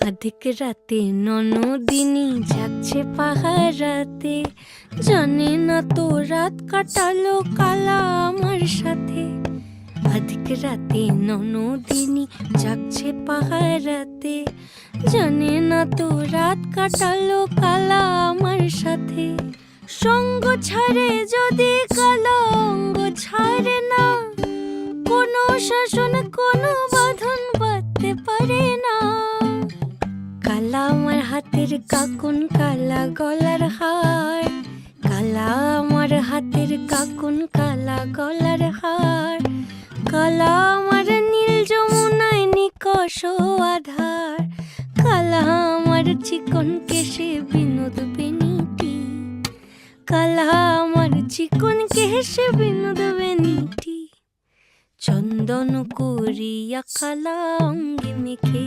আধিক রাতে ননদিনী যাচ্ছে পাহারাতে, জানে না তো রাত কাটালো কালা আমার সাথে। আধিক রাতে ননদিনী যাচ্ছে পাহারাতে, জানে না তো রাত কাটালো কালা আমার সাথে। সঙ্গ ছাড়ে যদি কালা অঙ্গ ছাড়ে না, কোনো শাসন কোনো বাঁধন বাঁধতে পারে না। কালা আমার হাতের কাকুন কালা গলার হার, কালা আমার হাতের কাকুন কালা গলার হার। কালা আমার নীল যমুনায় নিকষ আধার, কালা আমার চিকন কেশে বিনোদ বেনিটি, কালা আমার চিকন কেশে বিনোদ বেনিটি। চন্দন করিয়া কালা অঙ্গে মেখে